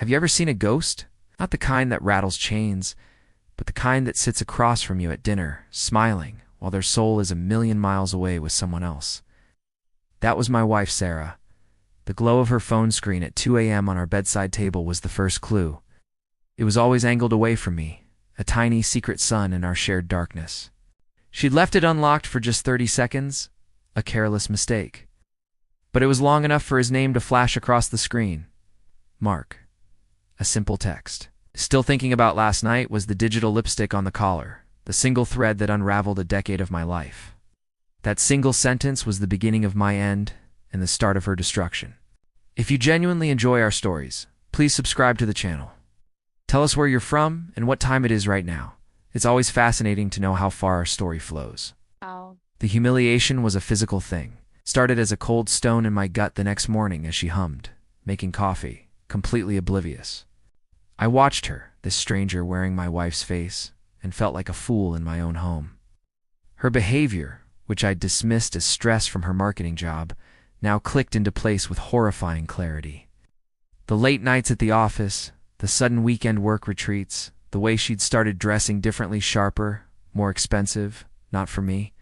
Have you ever seen a ghost? Not the kind that rattles chains, but the kind that sits across from you at dinner, smiling, while their soul is a million miles away with someone else. That was my wife, Sarah. The glow of her phone screen at 2 a.m. on our bedside table was the first clue. It was always angled away from me, a tiny secret sun in our shared darkness. She'd left it unlocked for just 30 seconds, a careless mistake. But it was long enough for his name to flash across the screen. Mark. A simple text. Still thinking about last night was the digital lipstick on the collar, the single thread that unraveled a decade of my life. That single sentence was the beginning of my end and the start of her destruction. If you genuinely enjoy our stories, please subscribe to the channel. Tell us where you're from and what time it is right now. It's always fascinating to know how far our story flows. Wow. The humiliation was a physical thing. Started as a cold stone in my gut the next morning as she hummed, making coffee, completely oblivious. I watched her, this stranger wearing my wife's face, and felt like a fool in my own home. Her behavior, which I dismissed as stress from her marketing job, now clicked into place with horrifying clarity. The late nights at the office, the sudden weekend work retreats, the way she'd started dressing differently, sharper, more expensive, not for me.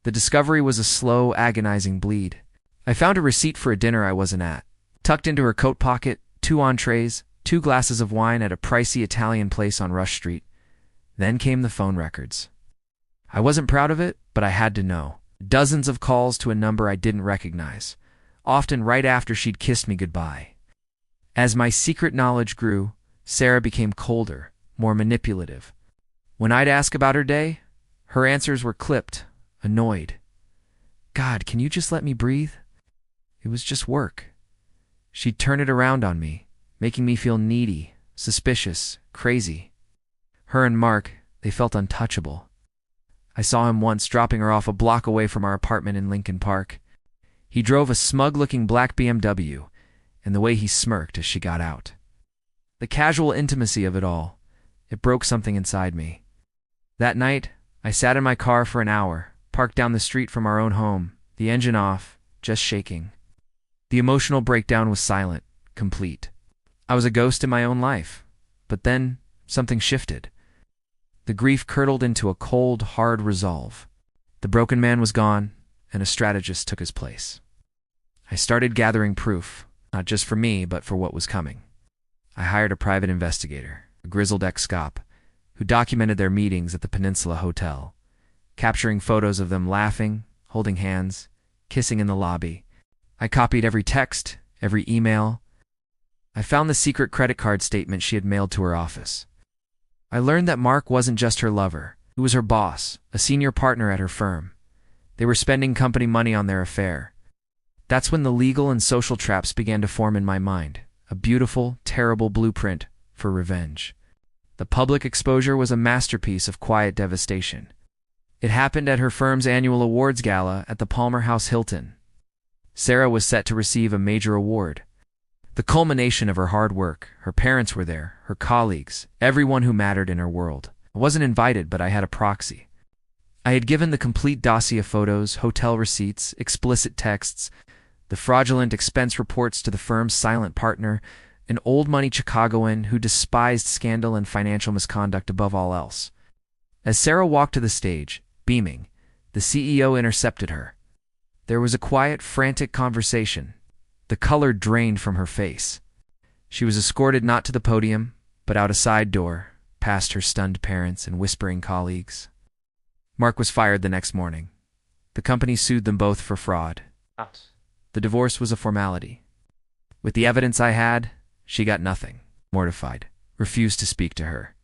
The discovery was a slow, agonizing bleed. I found a receipt for a dinner I wasn't at. Tucked into her coat pocket, 2 entrees, 2 glasses of wine at a pricey Italian place on Rush Street. Then came the phone records. I wasn't proud of it, but I had to know. Dozens of calls to a number I didn't recognize, often right after she'd kissed me goodbye. As my secret knowledge grew, Sarah became colder, more manipulative. When I'd ask about her day, her answers were clipped, annoyed. God, can you just let me breathe? It was just work. She'd turn it around on me, making me feel needy, suspicious, crazy. Her and Mark, they felt untouchable. I saw him once dropping her off a block away from our apartment in Lincoln Park. He drove a smug-looking black BMW, and the way he smirked as she got out. The casual intimacy of it all, it broke something inside me. That night, I sat in my car for an hour, parked down the street from our own home, the engine off, just shaking. The emotional breakdown was silent, complete. I was a ghost in my own life. But then, something shifted. The grief curdled into a cold, hard resolve. The broken man was gone, and a strategist took his place. I started gathering proof, not just for me, but for what was coming. I hired a private investigator, a grizzled ex-cop, who documented their meetings at the Peninsula Hotel, capturing photos of them laughing, holding hands, kissing in the lobby. I copied every text, every email. I found the secret credit card statement she had mailed to her office. I learned that Mark wasn't just her lover. He was her boss, a senior partner at her firm. They were spending company money on their affair. That's when the legal and social traps began to form in my mind, a beautiful, terrible blueprint for revenge. The public exposure was a masterpiece of quiet devastation. It happened at her firm's annual awards gala at the Palmer House Hilton. Sarah was set to receive a major award. The culmination of her hard work. Her parents were there, her colleagues, everyone who mattered in her world. I wasn't invited, but I had a proxy. I had given the complete dossier of photos, hotel receipts, explicit texts, the fraudulent expense reports to the firm's silent partner, an old-money Chicagoan who despised scandal and financial misconduct above all else. As Sarah walked to the stage, beaming, the CEO intercepted her. There was a quiet, frantic conversation. The color drained from her face. She was escorted not to the podium, but out a side door, past her stunned parents and whispering colleagues. Mark was fired the next morning. The company sued them both for fraud. The divorce was a formality. With the evidence I had, she got nothing. Mortified, refused to speak to her.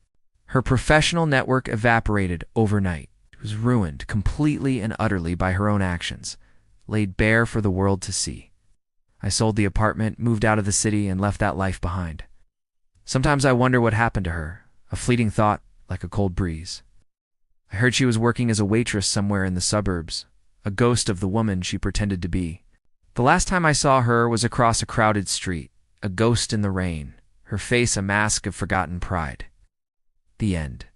Her professional network evaporated overnight. She was ruined completely and utterly by her own actions, laid bare for the world to see. I sold the apartment, moved out of the city, and left that life behind. Sometimes I wonder what happened to her, a fleeting thought like a cold breeze. I heard she was working as a waitress somewhere in the suburbs, a ghost of the woman she pretended to be. The last time I saw her was across a crowded street, a ghost in the rain, her face a mask of forgotten pride. The end.